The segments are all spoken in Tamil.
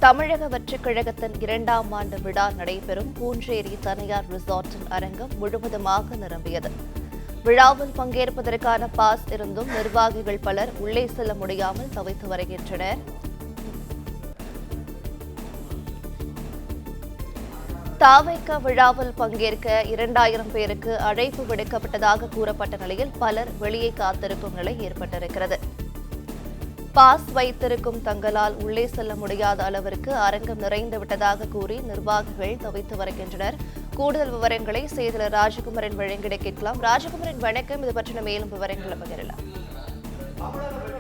தமிழக வெற்றிக் கழகத்தின் 2ஆம் ஆண்டு விழா நடைபெறும் பூஞ்சேரி தனியார் ரிசார்ட்டின் அரங்கம் முழுவதுமாக நிரம்பியது. விழாவில் பங்கேற்பதற்கான பாஸ் இருந்தும் நிர்வாகிகள் பலர் உள்ளே செல்ல முடியாமல் தவித்து வருகின்றனர். தாவேகா விழாவில் பங்கேற்க 2000 பேருக்கு அழைப்பு விடுக்கப்பட்டதாக கூறப்பட்ட நிலையில் பலர் வெளியே காத்திருக்கும் நிலை ஏற்பட்டிருக்கிறது. பாஸ் வைத்திருக்கும் தங்களால் உள்ளே செல்ல முடியாத அளவிற்கு அரங்கம் நிறைந்துவிட்டதாக கூறி நிர்வாகிகள் தவித்து வருகின்றனர். கூடுதல் விவரங்களை செய்தியாளர் ராஜகுமரன் வழங்கிட கேட்கலாம். ராஜகுமரன் வணக்கம். இது பற்றின மேலும் விவரங்களை பகிரலாம்.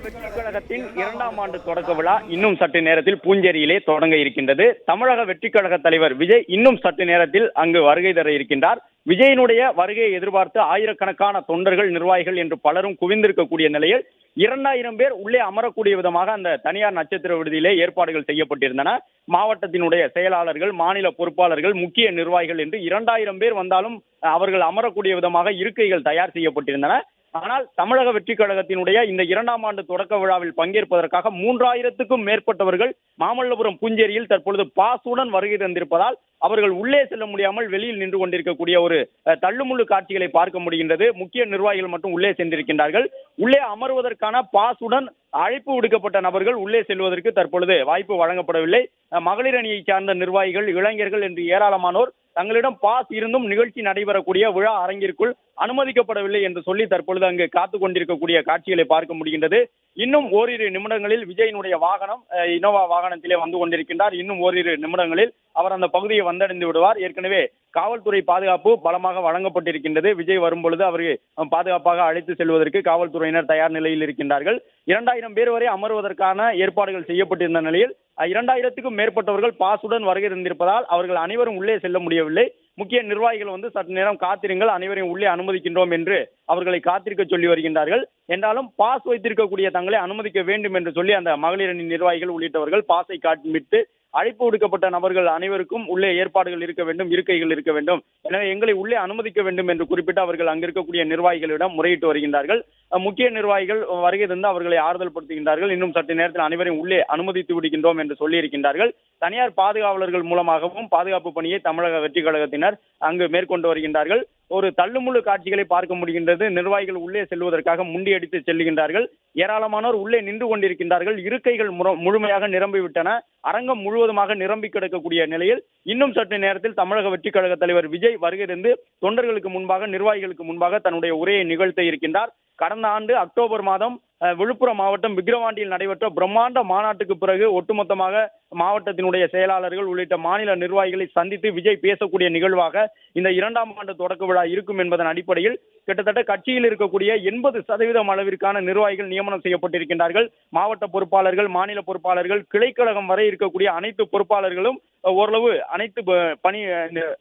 வெற்றிக் கழகத்தின் 2ஆம் ஆண்டு தொடக்க விழா இன்னும் சற்று நேரத்தில் பூஞ்சேரியிலே தொடங்க இருக்கின்றது. தமிழக வெற்றிக் கழக தலைவர் விஜய் இன்னும் சற்று நேரத்தில் அங்கு வருகை தர இருக்கின்றார். விஜயனுடைய வருகையை எதிர்பார்த்து ஆயிரக்கணக்கான தொண்டர்கள், நிர்வாகிகள் என்று பலரும் குவிந்திருக்கக்கூடிய நிலையில் 2000 பேர் உள்ளே அமரக்கூடிய விதமாக அந்த தனியார் நட்சத்திர விடுதியிலே ஏற்பாடுகள் செய்யப்பட்டிருந்தன. மாவட்டத்தினுடைய செயலாளர்கள், மாநில பொறுப்பாளர்கள், முக்கிய நிர்வாகிகள் என்று 2000 பேர் வந்தாலும் அவர்கள் அமரக்கூடிய விதமாக இருக்கைகள் தயார் செய்யப்பட்டிருந்தன. ஆனால் தமிழக வெற்றிக் கழகத்தினுடைய இந்த 2ஆம் ஆண்டு தொடக்க விழாவில் பங்கேற்பதற்காக 3000க்கும் மேற்பட்டவர்கள் மாமல்லபுரம் பூஞ்சேரியில் தற்பொழுது பாசுடன் வருகை தந்திருப்பதால் அவர்கள் உள்ளே செல்ல முடியாமல் வெளியில் நின்று கொண்டிருக்கக்கூடிய ஒரு தள்ளுமுள்ளு காட்சிகளை பார்க்க முடிகின்றது. முக்கிய நிர்வாகிகள் மட்டும் உள்ளே சென்றிருக்கின்றார்கள். உள்ளே அமர்வதற்கான பாசுடன் அழைப்பு விடுக்கப்பட்ட நபர்கள் உள்ளே செல்வதற்கு தற்பொழுது வாய்ப்பு வழங்கப்படவில்லை. மகளிர் அணியை சார்ந்த நிர்வாகிகள், இளைஞர்கள் என்று ஏராளமானோர் தங்களிடம் பாஸ் இருந்தும் நிகழ்ச்சி நடைபெறக்கூடிய விழா அரங்கிற்குள் அனுமதிக்கப்படவில்லை என்று சொல்லி தற்பொழுது அங்கு காத்துக் கொண்டிருக்கக்கூடிய காட்சிகளை பார்க்க முடிகின்றது. இன்னும் ஓரிரு நிமிடங்களில் விஜயனுடைய வாகனம் இனோவா வாகனத்திலே வந்து கொண்டிருக்கின்றார். இன்னும் ஓரிரு நிமிடங்களில் அவர் அந்த பகுதியை வந்தடைந்து விடுவார். ஏற்கனவே காவல்துறை பாதுகாப்பு பலமாக வழங்கப்பட்டிருக்கின்றது. விஜய் வரும்பொழுது அவரை பாதுகாப்பாக அழைத்து செல்வதற்கு காவல்துறையினர் தயார் நிலையில் இருக்கின்றார்கள். 2000 பேர் வரை அமர்வதற்கான ஏற்பாடுகள் செய்யப்பட்டிருந்த நிலையில் 2000க்கும் மேற்பட்டவர்கள் பாசுடன் வருகை தந்திருப்பதால் அவர்கள் அனைவரும் உள்ளே செல்ல முடியவில்லை. முக்கிய நிர்வாகிகள் வந்து சற்று நேரம் காத்திருங்கள், அனைவரையும் உள்ளே அனுமதிக்கின்றோம் என்று அவர்களை காத்திருக்க சொல்லி வருகின்றார்கள். என்றாலும் பாஸ் வைத்திருக்கக்கூடிய தங்களை அனுமதிக்க வேண்டும் என்று சொல்லி அந்த மகளிர் அணி நிர்வாகிகள் உள்ளிட்டவர்கள் பாஸை காட்டிவிட்டு அழைப்பு விடுக்கப்பட்ட நபர்கள் அனைவருக்கும் உள்ளே ஏற்பாடுகள் இருக்க வேண்டும், இருக்கைகள் இருக்க வேண்டும், எனவே எங்களை உள்ளே அனுமதிக்க வேண்டும் என்று குறிப்பிட்டு அவர்கள் அங்கு இருக்கக்கூடிய நிர்வாகிகளிடம் முறையிட்டு வருகின்றார்கள். முக்கிய நிர்வாகிகள் வருகை தந்து அவர்களை ஆறுதல் படுத்துகின்றார்கள். இன்னும் சற்று நேரத்தில் அனைவரையும் உள்ளே அனுமதித்து விடுகின்றோம் என்று சொல்லியிருக்கின்றார்கள். தனியார் பாதுகாவலர்கள் மூலமாகவும் பாதுகாப்பு பணியை தமிழக வெற்றிக் கழகத்தினர் அங்கு மேற்கொண்டு வருகின்றார்கள். ஒரு தள்ளுமுள்ளு காட்சிகளை பார்க்க முடிகின்றது. நிர்வாகிகள் உள்ளே செல்வதற்காக முண்டியடித்து செல்லுகின்றார்கள். ஏராளமானோர் உள்ளே நின்று கொண்டிருக்கின்றார்கள். இருக்கைகள் முழுமையாக நிரம்பிவிட்டன. அரங்கம் முழுவதுமாக நிரம்பி கிடக்கக்கூடிய நிலையில் இன்னும் சற்று நேரத்தில் தமிழக வெற்றிக் கழக தலைவர் விஜய் வருகை தந்து தொண்டர்களுக்கு முன்பாக, நிர்வாகிகளுக்கு முன்பாக தன்னுடைய உரையை நிகழ்த்த இருக்கின்றார். கடந்த ஆண்டு அக்டோபர் மாதம் விழுப்புரம் மாவட்டம் விக்கிரவாண்டியில் நடைபெற்ற பிரம்மாண்ட மாநாட்டுக்கு பிறகு ஒட்டுமொத்தமாக மாவட்டத்தினுடைய செயலாளர்கள் உள்ளிட்ட மாநில நிர்வாகிகளை சந்தித்து விஜய் பேசக்கூடிய நிகழ்வாக இந்த 2ஆம் ஆண்டு தொடக்க விழா இருக்கும் என்பதன் அடிப்படையில் கிட்டத்தட்ட கட்சியில் இருக்கக்கூடிய 80% அளவிற்கான நிர்வாகிகள் நியமனம் செய்யப்பட்டிருக்கின்றார்கள். மாவட்ட பொறுப்பாளர்கள், மாநில பொறுப்பாளர்கள், கிளைக்கழகம் வரை இருக்கக்கூடிய அனைத்து பொறுப்பாளர்களும் ஓரளவு அனைத்து பணி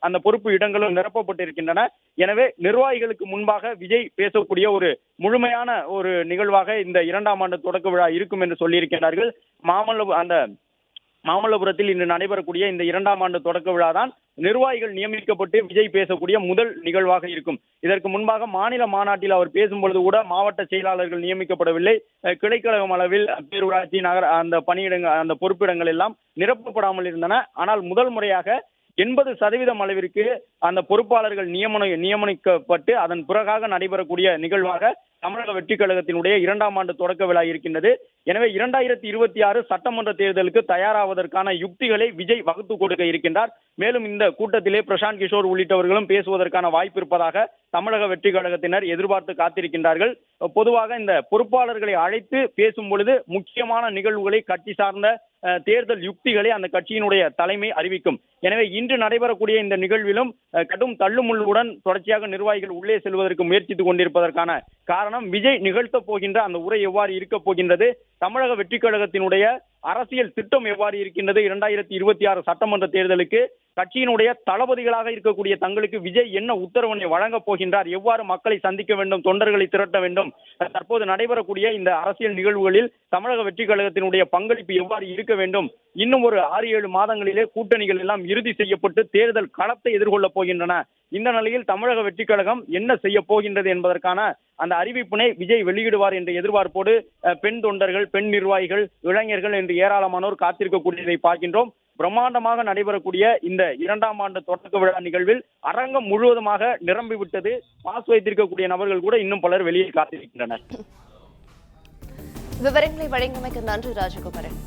அந்த பொறுப்பு இடங்களும் நிரப்பப்பட்டிருக்கின்றன. எனவே நிர்வாகிகளுக்கு முன்பாக விஜய் பேசக்கூடிய ஒரு முழுமையான ஒரு நிகழ்வாக இந்த 2ஆம் ஆண்டு தொடக்க விழா இருக்கும் என்று சொல்லியிருக்கிறார்கள். மாமல்லபுரத்தில் இன்று நடைபெறக்கூடிய இந்த 2ஆம் ஆண்டு தொடக்க விழா தான் நிர்வாகிகள் நியமிக்கப்பட்டு விஜய் பேசக்கூடிய முதல் நிகழ்வாக இருக்கும். இதற்கு முன்பாக மாநில மாநாட்டில் அவர் பேசும்பொழுது கூட மாவட்ட செயலாளர்கள் நியமிக்கப்படவில்லை. கிளைக்கழகம் அளவில் பேரூராட்சி, நகர அந்த பணியிடங்கள், அந்த பொறுப்பிடங்கள் எல்லாம் நிரப்பப்படாமல் இருந்தன. ஆனால் முதல் முறையாக 80% அளவிற்கு அந்த பொறுப்பாளர்கள் நியமனிக்கப்பட்டு அதன் பிறகாக நடைபெறக்கூடிய நிகழ்வாக தமிழக வெற்றிக் கழகத்தினுடைய 2ஆம் ஆண்டு தொடக்க விழா இருக்கின்றது. எனவே 2026 சட்டமன்ற தேர்தலுக்கு தயாராவதற்கான யுக்திகளை விஜய் வகுத்து கொடுக்க இருக்கின்றார். மேலும் இந்த கூட்டத்திலே பிரசாந்த் கிஷோர் உள்ளிட்டவர்களும் பேசுவதற்கான வாய்ப்பு இருப்பதாக தமிழக வெற்றிக் கழகத்தினர் எதிர்பார்த்து காத்திருக்கின்றார்கள். பொதுவாக இந்த பொறுப்பாளர்களை அழைத்து பேசும் பொழுது முக்கியமான நிகழ்வுகளை, கட்சி சார்ந்த தேர்தல் யுக்திகளை அந்த கட்சியினுடைய தலைமை அறிவிக்கும். எனவே இன்று நடைபெறக்கூடிய இந்த நிகழ்விலும் கடும் தள்ளுமுள்ளுடன் தொடர்ச்சியாக நிர்வாகிகள் உள்ளே செல்வதற்கு முயற்சித்துக் கொண்டிருப்பதற்கான காரணம் விஜய் நிகழ்த்த போகின்ற அந்த உரை எவ்வாறு இருக்க போகின்றது, தமிழக வெற்றிக் கழகத்தினுடைய அரசியல் திட்டம் எவ்வாறு இருக்கின்றது, 2026 சட்டமன்ற தேர்தலுக்கு கட்சியினுடைய தளபதிகளாக இருக்கக்கூடிய தங்களுக்கு விஜய் என்ன உத்தரவினை வழங்கப் போகின்றார், எவ்வாறு மக்களை சந்திக்க வேண்டும், தொண்டர்களை திரட்ட வேண்டும், தற்போது நடைபெறக்கூடிய இந்த அரசியல் நிகழ்வுகளில் தமிழக வெற்றி கழகத்தினுடைய பங்களிப்பு எவ்வாறு இருக்க வேண்டும், இன்னும் ஒரு 6-7 மாதங்களிலே கூட்டணிகள் எல்லாம் இறுதி செய்யப்பட்டு தேர்தல் களத்தை எதிர்கொள்ளப் போகின்றன. இந்த நிலையில் தமிழக வெற்றி கழகம் என்ன செய்ய போகின்றது என்பதற்கான அந்த அறிவிப்பினை விஜய் வெளியிடுவார் என்ற எதிர்பார்ப்போடு பெண் தொண்டர்கள், பெண் நிர்வாகிகள், இளைஞர்கள் என்று ஏராளமானோர் காத்திருக்கக்கூடியதை பார்க்கின்றோம். பிரம்மாண்டமாக நடைபெறக்கூடிய இந்த 2ஆம் ஆண்டு தொடக்க விழா நிகழ்வில் அரங்கம் முழுவதுமாக நிரம்பிவிட்டது. பாஸ் வைத்திருக்கக்கூடிய நபர்கள் கூட இன்னும் பலர் வெளியே காத்திருக்கின்றனர். விவரங்களை வழங்கியமைக்கு நன்றி ராஜகுமாரன்.